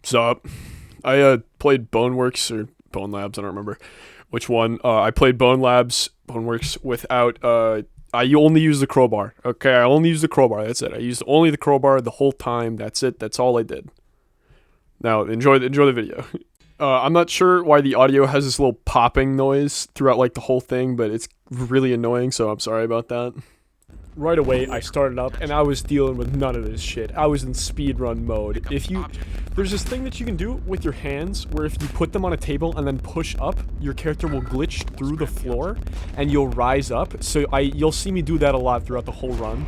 So, I played Boneworks or Bone Labs. I don't remember which one. I played Boneworks without. I only use the crowbar. Okay, I only use the crowbar. That's it. I used only the crowbar the whole time. That's it. That's all I did. Now enjoy the video. I'm not sure why the audio has this little popping noise throughout like the whole thing, but it's really annoying. So I'm sorry about that. Right away, I started up, and I was dealing with none of this shit. I was in speedrun mode. There's this thing that you can do with your hands, where if you put them on a table and then push up, your character will glitch through the floor, and you'll rise up. So you'll see me do that a lot throughout the whole run.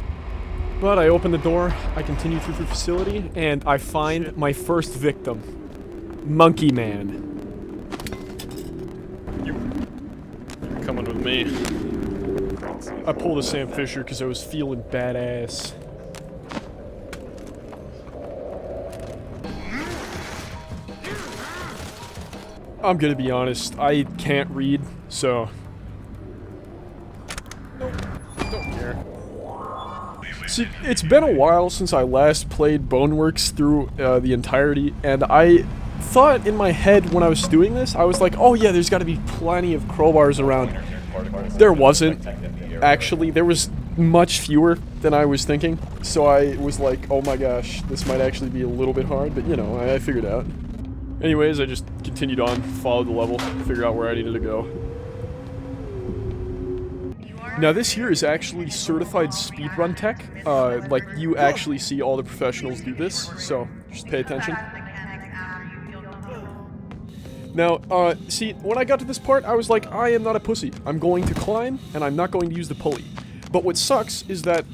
But I open the door, I continue through the facility, and I find my first victim. Monkey Man. You're coming with me. I pulled a Sam Fisher because I was feeling badass. I'm gonna be honest, I can't read, so... Nope, don't care. See, it's been a while since I last played Boneworks through the entirety, and I thought in my head when I was doing this, I was like, oh yeah, there's gotta be plenty of crowbars around. There wasn't. Actually, there was much fewer than I was thinking, so I was like, oh my gosh, this might actually be a little bit hard, but you know, I figured it out. Anyways, I just continued on, followed the level, figured out where I needed to go. Now this here is actually certified speedrun tech, like you actually see all the professionals do this, so just pay attention. Now, see, when I got to this part, I was like, I am not a pussy. I'm going to climb, and I'm not going to use the pulley. But what sucks is that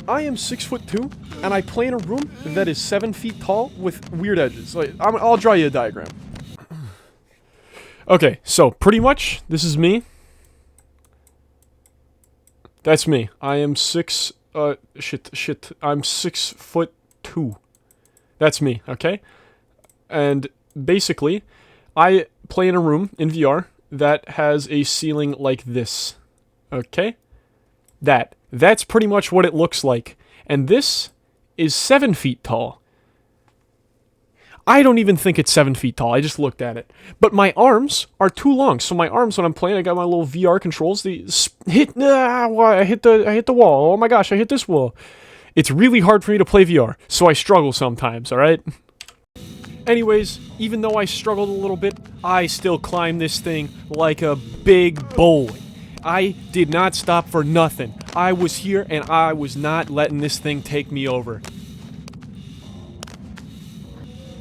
I am 6'2", and I play in a room that is 7 feet tall with weird edges. Like, I'll draw you a diagram. Okay, so pretty much, this is me. That's me. I am I'm 6'2". That's me, okay? And basically, I play in a room in VR that has a ceiling like this. Okay? That's pretty much what it looks like. And this is 7 feet tall. I don't even think it's 7 feet tall. I just looked at it. But my arms are too long. So my arms, when I'm playing, I got my little VR controls. I hit the wall. Oh my gosh, I hit this wall. It's really hard for me to play VR. So I struggle sometimes, alright? Anyways, even though I struggled a little bit, I still climbed this thing like a big boy. I did not stop for nothing. I was here and I was not letting this thing take me over.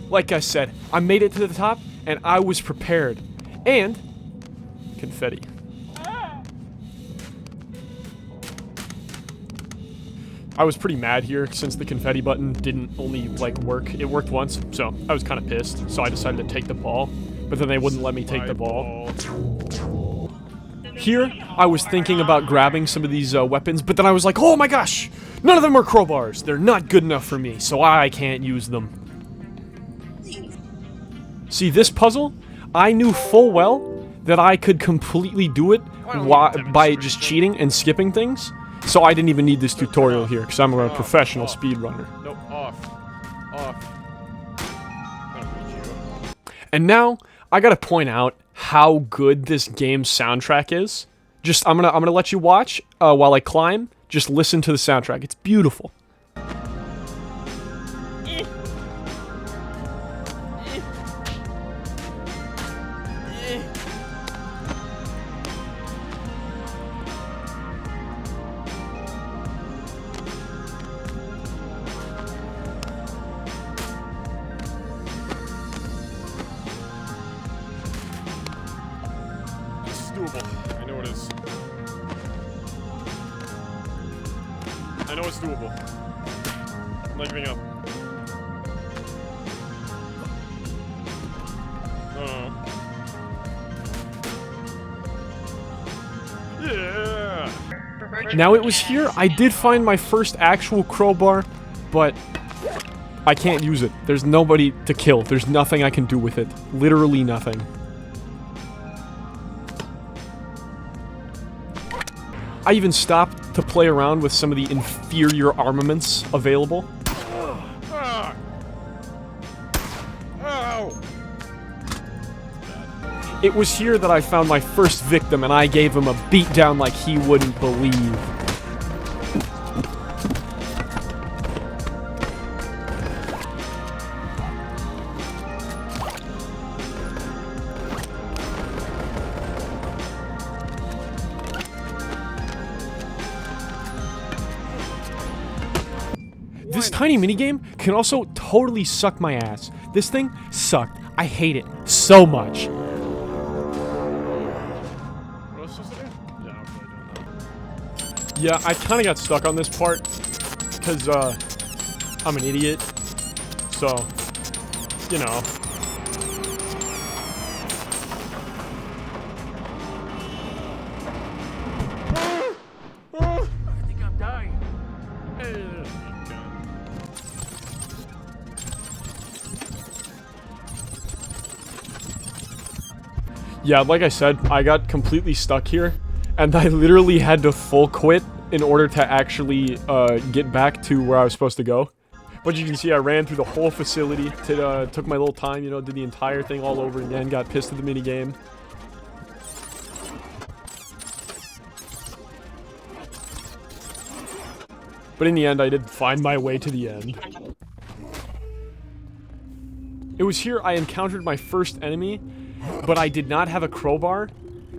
Like I said, I made it to the top and I was prepared. And confetti. I was pretty mad here since the confetti button didn't only, like, work. It worked once, so I was kind of pissed. So I decided to take the ball, but then they wouldn't let me take the ball. Here, I was thinking about grabbing some of these weapons, but then I was like, oh my gosh! None of them are crowbars! They're not good enough for me, so I can't use them. See, this puzzle, I knew full well that I could completely do it by just cheating and skipping things. So I didn't even need this tutorial here, because I'm a professional speedrunner. Nope, off. And now, I gotta point out how good this game's soundtrack is. Just, I'm gonna let you watch, while I climb. Just listen to the soundtrack. It's beautiful. Doable. I know it is. I know it's doable. I'm not giving up. Yeah! Now it was here, I did find my first actual crowbar, but I can't use it. There's nobody to kill. There's nothing I can do with it. Literally nothing. I even stopped to play around with some of the inferior armaments available. Ow! It was here that I found my first victim, and I gave him a beatdown like he wouldn't believe. This tiny minigame can also totally suck my ass. This thing sucked. I hate it so much. What else was there? Yeah, I'm probably doing that. Yeah, I kind of got stuck on this part because I'm an idiot. So, you know. I think I'm dying. Yeah, like I said, I got completely stuck here, and I literally had to full quit in order to actually get back to where I was supposed to go. But you can see I ran through the whole facility, took my little time, you know, did the entire thing all over again, got pissed at the minigame. But in the end, I did find my way to the end. It was here I encountered my first enemy, but I did not have a crowbar,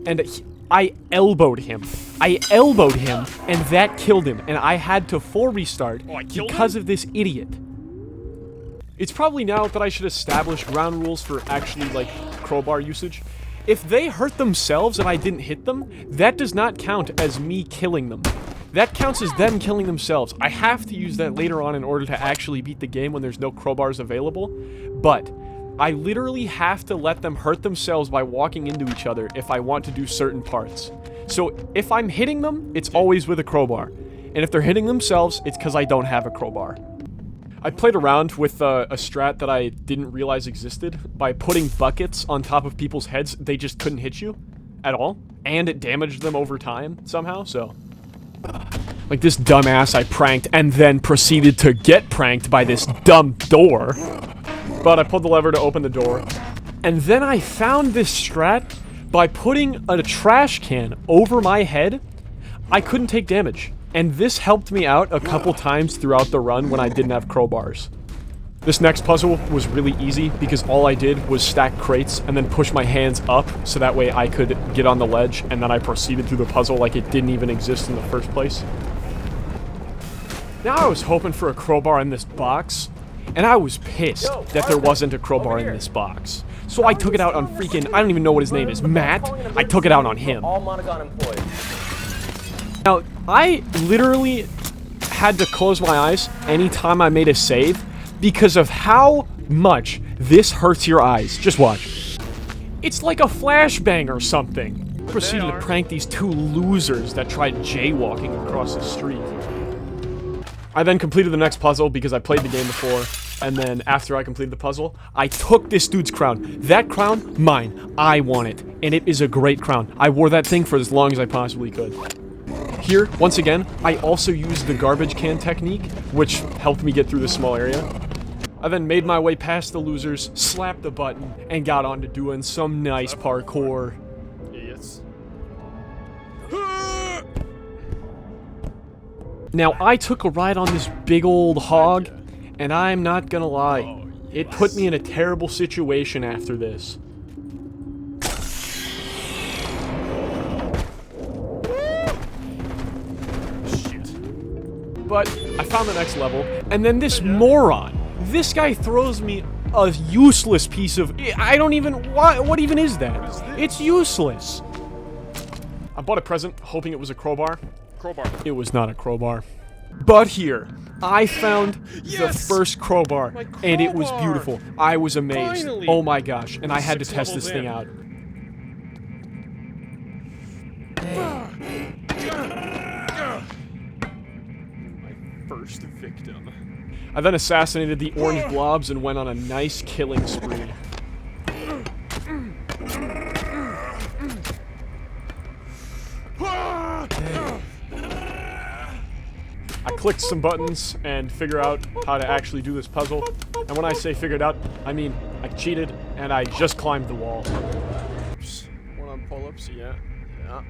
and I elbowed him. I elbowed him, and that killed him, and I had to full restart because of this idiot. It's probably now that I should establish ground rules for actually, like, crowbar usage. If they hurt themselves and I didn't hit them, that does not count as me killing them. That counts as them killing themselves. I have to use that later on in order to actually beat the game when there's no crowbars available, but I literally have to let them hurt themselves by walking into each other if I want to do certain parts. So if I'm hitting them, it's always with a crowbar. And if they're hitting themselves, it's because I don't have a crowbar. I played around with a strat that I didn't realize existed by putting buckets on top of people's heads. They just couldn't hit you at all. And it damaged them over time somehow, so... Like this dumbass I pranked and then proceeded to get pranked by this dumb door. But I pulled the lever to open the door. And then I found this strat by putting a trash can over my head. I couldn't take damage. And this helped me out a couple times throughout the run when I didn't have crowbars. This next puzzle was really easy because all I did was stack crates and then push my hands up so that way I could get on the ledge, and then I proceeded through the puzzle like it didn't even exist in the first place. Now I was hoping for a crowbar in this box, and I was pissed that there wasn't a crowbar in this box. So I took it out on freaking, I don't even know what his name is, Matt. I took it out on him. All Monogon employees. Now, I literally had to close my eyes anytime I made a save because of how much this hurts your eyes. Just watch. It's like a flashbang or something. I proceeded to prank these two losers that tried jaywalking across the street. I then completed the next puzzle because I played the game before, and then after I completed the puzzle, I took this dude's crown. That crown, mine. I want it, and it is a great crown. I wore that thing for as long as I possibly could. Here, once again, I also used the garbage can technique, which helped me get through this small area. I then made my way past the losers, slapped the button, and got on to doing some nice parkour. Idiots. Now, I took a ride on this big old hog, and I'm not gonna lie, Oh, it put me in a terrible situation after this. But I found the next level, and then this moron, this guy throws me a useless piece of, I don't even, what even is that? It's useless. I bought a present, hoping it was a crowbar. Crowbar. It was not a crowbar. But here, I found the first crowbar, My and it was crowbar! beautiful. I was amazed. Finally! Oh my gosh, and I had to 6 test this levels thing in. out. First victim. I then assassinated the orange blobs and went on a nice killing spree. I clicked some buttons and figured out how to actually do this puzzle. And when I say figured out, I mean I cheated, and I just climbed the wall. One on pull-ups, yeah. A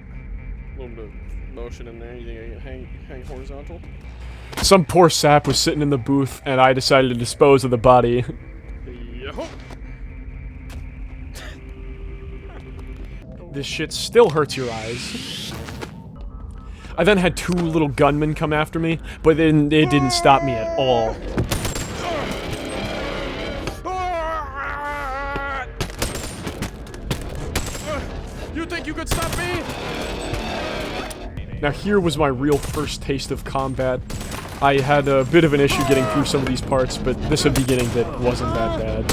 little bit of motion in there. You think I can hang horizontal? Some poor sap was sitting in the booth, and I decided to dispose of the body. Yo. This shit still hurts your eyes. I then had two little gunmen come after me, but then it didn't stop me at all. You think you could stop me? Now here was my real first taste of combat. I had a bit of an issue getting through some of these parts, but this is a beginning that wasn't that bad.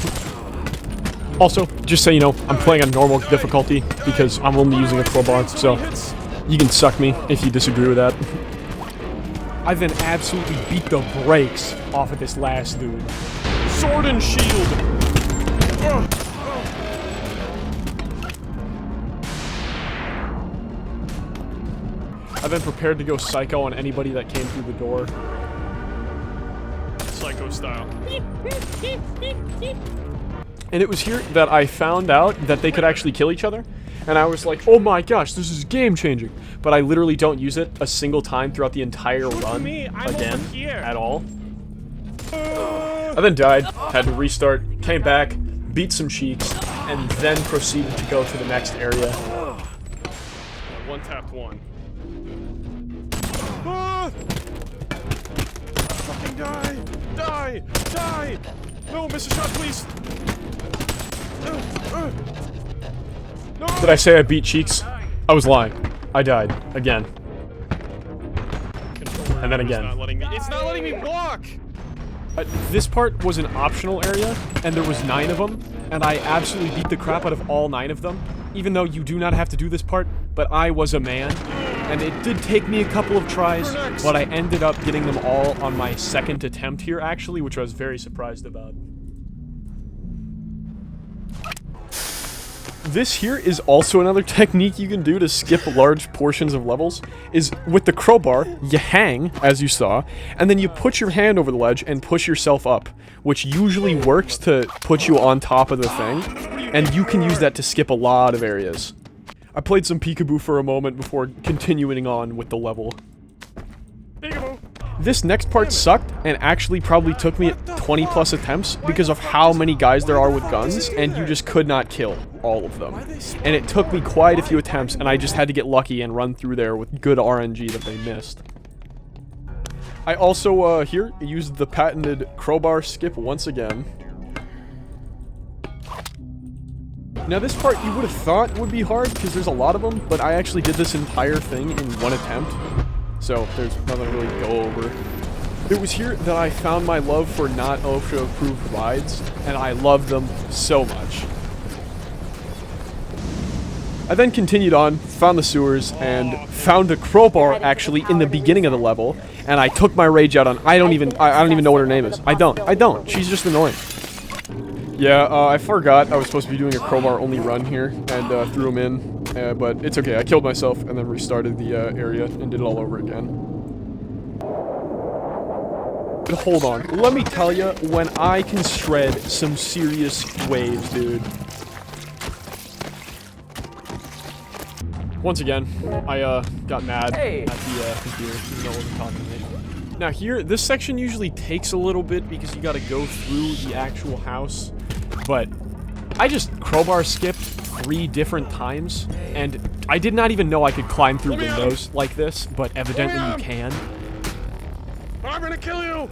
Also, just so you know, I'm playing on normal difficulty because I'm only using a crowbar, so you can suck me if you disagree with that. I then absolutely beat the brakes off of this last dude. Sword and shield. I then prepared to go psycho on anybody that came through the door. Psycho style. And it was here that I found out that they could actually kill each other. And I was like, oh my gosh, this is game changing. But I literally don't use it a single time throughout the entire run again at all. I then died, had to restart, came back, beat some cheeks, and then proceeded to go to the next area. One tapped one. Fucking die! Die! Die! No, miss a shot, please! No! Did I say I beat cheeks? I was lying. I died. Again. And then again. It's not letting me walk! This part was an optional area, and there was 9 of them, and I absolutely beat the crap out of all 9 of them, even though you do not have to do this part, but I was a man, and it did take me a couple of tries, but I ended up getting them all on my second attempt here, actually, which I was very surprised about. This here is also another technique you can do to skip large portions of levels, is with the crowbar, you hang, as you saw, and then you put your hand over the ledge and push yourself up, which usually works to put you on top of the thing, and you can use that to skip a lot of areas. I played some peekaboo for a moment before continuing on with the level. Peekaboo! This next part sucked, and actually probably took me 20 plus attempts because of how many guys there are with guns, and you just could not kill all of them. And it took me quite a few attempts, and I just had to get lucky and run through there with good RNG that they missed. I also, here, used the patented crowbar skip once again. Now this part you would have thought would be hard, because there's a lot of them, but I actually did this entire thing in one attempt. So, there's nothing to really go over. It was here that I found my love for not OSHA-approved rides, and I loved them so much. I then continued on, found the sewers, and found a crowbar actually in the beginning of the level, and I took my rage out on I don't even know what her name is. I don't. She's just annoying. Yeah, I forgot I was supposed to be doing a crowbar-only run here, and threw him in, but it's okay. I killed myself and then restarted the area and did it all over again. But hold on, let me tell you, when I can shred some serious waves, dude. Once again, I got mad at the computer, even though it wasn't talking to me. Now here, this section usually takes a little bit because you gotta go through the actual house, but I just crowbar skipped 3 different times, and I did not even know I could climb through windows like this, but evidently you can. I'm gonna kill you!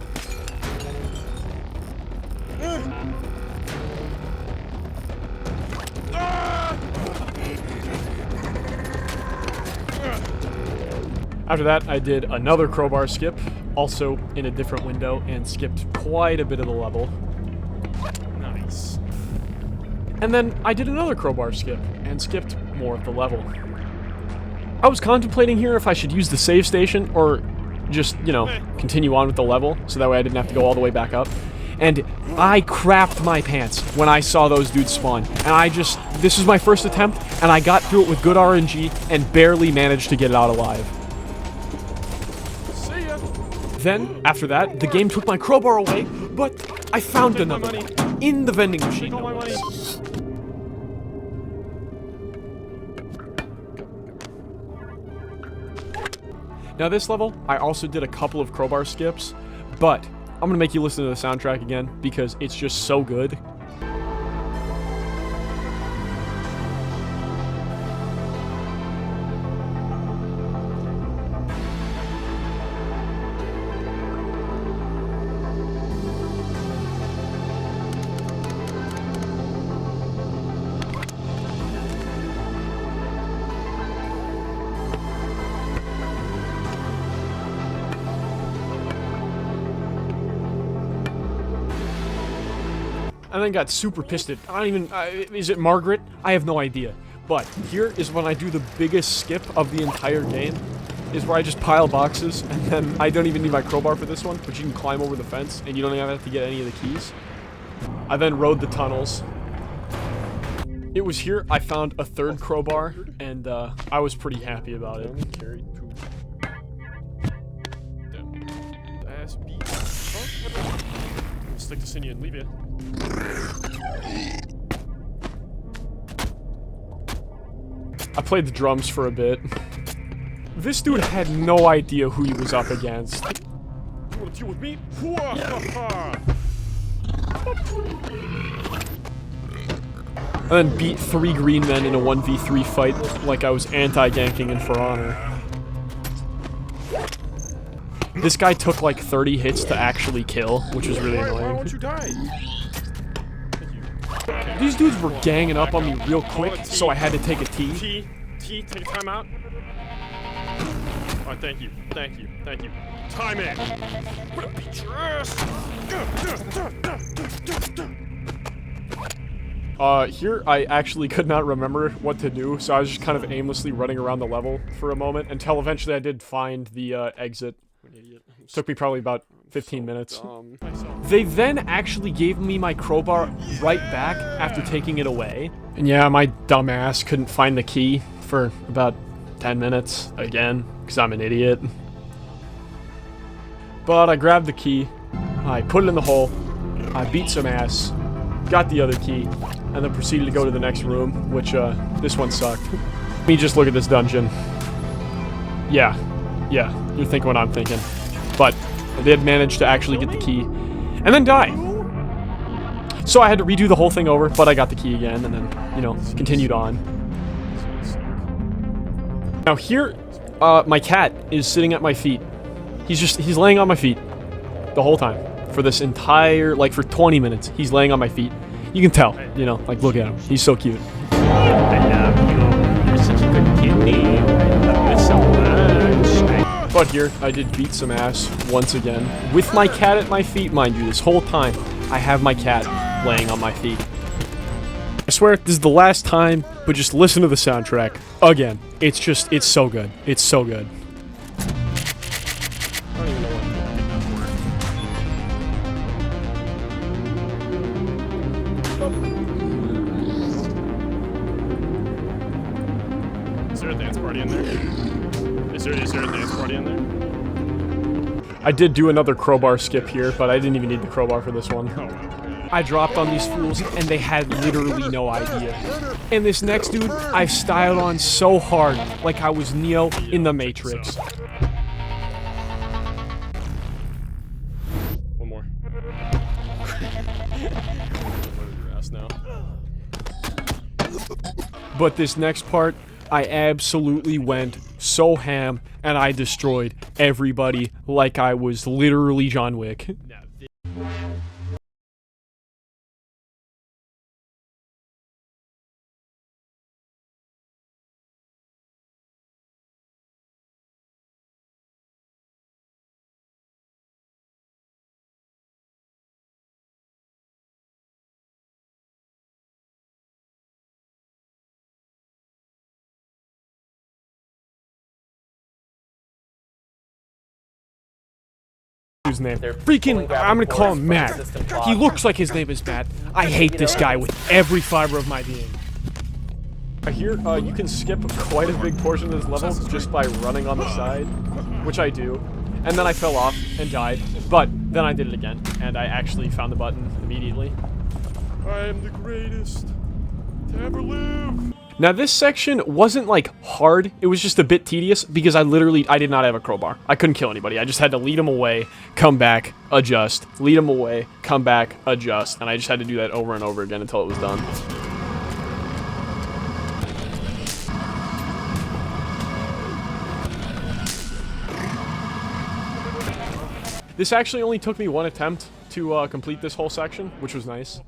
After that, I did another crowbar skip, also in a different window, and skipped quite a bit of the level. Nice. And then I did another crowbar skip, and skipped more of the level. I was contemplating here if I should use the save station, or just, you know, continue on with the level, so that way I didn't have to go all the way back up. And I crapped my pants when I saw those dudes spawn. And this was my first attempt, and I got through it with good RNG, and barely managed to get it out alive. Then, after that, the game took my crowbar away, but I found another one. in the vending machine. Take all my money. Now this level, I also did a couple of crowbar skips, but I'm gonna make you listen to the soundtrack again because it's just so good. And then got super pissed at, I don't even, is it Margaret? I have no idea. But here is when I do the biggest skip of the entire game, is where I just pile boxes, and then I don't even need my crowbar for this one, but you can climb over the fence, and you don't even have to get any of the keys. I then rode the tunnels. It was here I found a third crowbar, and I was pretty happy about it. Carry poop. Damn. Ass beat. I'll stick this in you and leave you. I played the drums for a bit. This dude had no idea who he was up against. You wanna deal with me? And then beat 3 green men in a 1v3 fight like I was anti-ganking in For Honor. This guy took like 30 hits to actually kill, which was really Why annoying. won't you die? These dudes were ganging up on me real quick, so I had to take a T. T, take a time out. Alright, thank you. Time in. I'm gonna beat your ass. Here I actually could not remember what to do, so I was just kind of aimlessly running around the level for a moment, until eventually I did find the, exit. Took me probably about 15 minutes. They then actually gave me my crowbar right back after taking it away. And yeah, my dumbass couldn't find the key for about 10 minutes again, because I'm an idiot. But I grabbed the key, I put it in the hole, I beat some ass, got the other key, and then proceeded to go to the next room, which, this one sucked. Let me just look at this dungeon. Yeah, you're thinking what I'm thinking. But I did manage to actually get the key, and then die. So I had to redo the whole thing over, but I got the key again, and then, you know, continued on. Now here, my cat is sitting at my feet. He's laying on my feet the whole time. For this entire, like for 20 minutes, he's laying on my feet. You can tell, you know, like look at him. He's so cute. I love you. You're such a good kitty. I love you so much. But here, I did beat some ass once again. With my cat at my feet, mind you, this whole time, I have my cat laying on my feet. I swear, this is the last time, but just listen to the soundtrack. Again, it's so good. It's so good. I don't even know what Is there a dance party in there? Is there a dance party in there? I did do another crowbar skip here, but I didn't even need the crowbar for this one. Oh, wow. I dropped on these fools, and they had literally no idea. And this next dude, I styled on so hard, like I was Neo in the Matrix. One more. Your ass now. But this next part, I absolutely went so ham, and I destroyed everybody like I was literally John Wick. His name. Freaking, I'm gonna call him Matt. He looks like his name is Matt. I hate this guy with every fiber of my being. Here, you can skip quite a big portion of this level just by running on the side, which I do. And then I fell off and died, but then I did it again, and I actually found the button immediately. I am the greatest to ever live. Now this section wasn't like hard, it was just a bit tedious because I did not have a crowbar. I couldn't kill anybody. I just had to lead them away, come back, adjust, lead them away, come back, adjust, and I just had to do that over and over again until it was done. This actually only took me one attempt to complete this whole section, which was nice.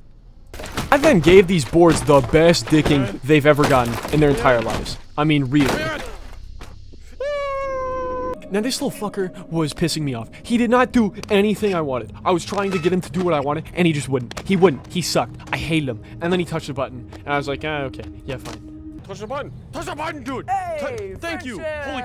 I then gave these boards the best dicking they've ever gotten in their entire lives. I mean, really. Now, this little fucker was pissing me off. He did not do anything I wanted. I was trying to get him to do what I wanted, and he just wouldn't. He wouldn't. He sucked. I hated him. And then he touched the button, and I was like, ah, okay, yeah, fine. Touch the button. Touch the button, dude. Hey, Thank you. Holy.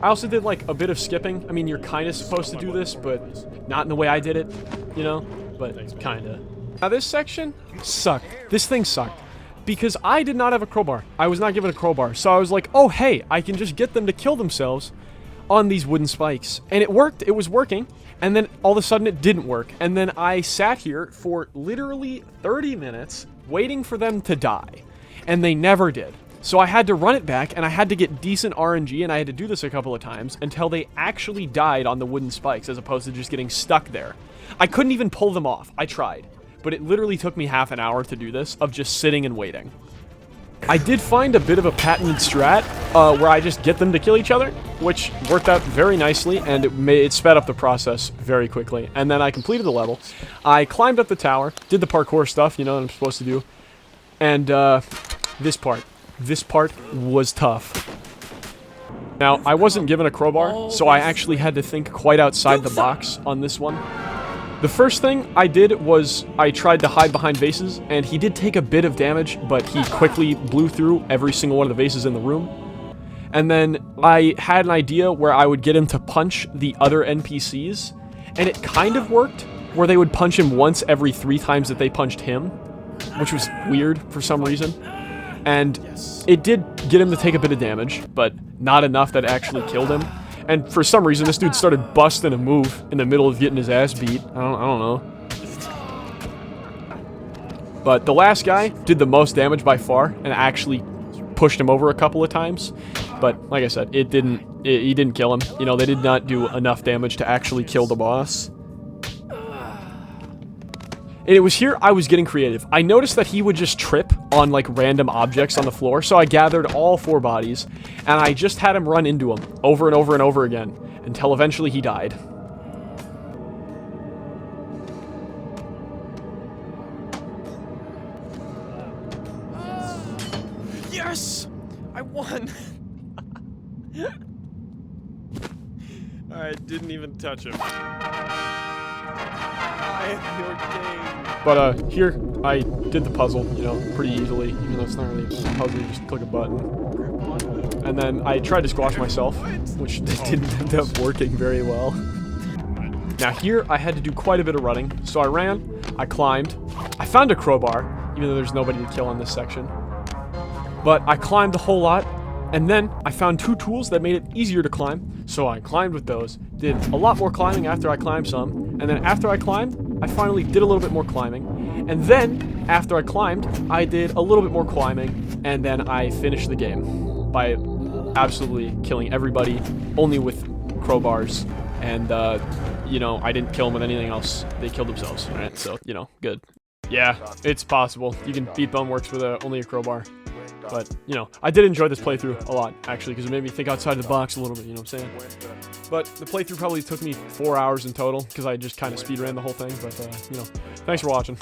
I also did, like, a bit of skipping. I mean, you're kind of supposed to do this, but not in the way I did it, you know? But kind of. Now, this section sucked. This thing sucked. Because I did not have a crowbar. I was not given a crowbar. So I was like, oh, hey, I can just get them to kill themselves on these wooden spikes. And it worked. It was working. And then all of a sudden it didn't work. And then I sat here for literally 30 minutes waiting for them to die. And they never did. So I had to run it back, and I had to get decent RNG, and I had to do this a couple of times until they actually died on the wooden spikes as opposed to just getting stuck there. I couldn't even pull them off. I tried. But it literally took me half an hour to do this, of just sitting and waiting. I did find a bit of a patented strat where I just get them to kill each other, which worked out very nicely, and it sped up the process very quickly. And then I completed the level. I climbed up the tower, did the parkour stuff, you know, that I'm supposed to do. And this part was tough. Now, I wasn't given a crowbar, so I actually had to think quite outside the box on this one. The first thing I did was I tried to hide behind vases, and he did take a bit of damage, but he quickly blew through every single one of the vases in the room. And then I had an idea where I would get him to punch the other NPCs, and it kind of worked, where they would punch him once every 3 times that they punched him, which was weird for some reason. And it did get him to take a bit of damage, but not enough that actually killed him. And for some reason, this dude started busting a move in the middle of getting his ass beat. I don't know. But the last guy did the most damage by far, and actually pushed him over a couple of times. But like I said, he didn't kill him. You know, they did not do enough damage to actually kill the boss. And it was here I was getting creative. I noticed that he would just trip on, like, random objects on the floor, so I gathered all 4 bodies, and I just had him run into them over and over and over again, until eventually he died. Yes! I won! I didn't even touch him. I am your king. But here, I did the puzzle, you know, pretty easily, even though it's not really a puzzle, you just click a button. And then I tried to squash myself, which didn't end up working very well. Now here, I had to do quite a bit of running, so I ran, I climbed, I found a crowbar, even though there's nobody to kill in this section. But I climbed a whole lot, and then I found 2 tools that made it easier to climb, so I climbed with those, did a lot more climbing after I climbed some, and then after I climbed, I finally did a little bit more climbing, and then, after I climbed, I did a little bit more climbing, and then I finished the game by absolutely killing everybody, only with crowbars, and, you know, I didn't kill them with anything else. They killed themselves, right? So, you know, good. Yeah, it's possible. You can beat Boneworks with only a crowbar. But, you know, I did enjoy this playthrough a lot, actually, because it made me think outside the box a little bit, you know what I'm saying? But the playthrough probably took me 4 hours in total, because I just kind of speedran the whole thing, but, you know, thanks for watching.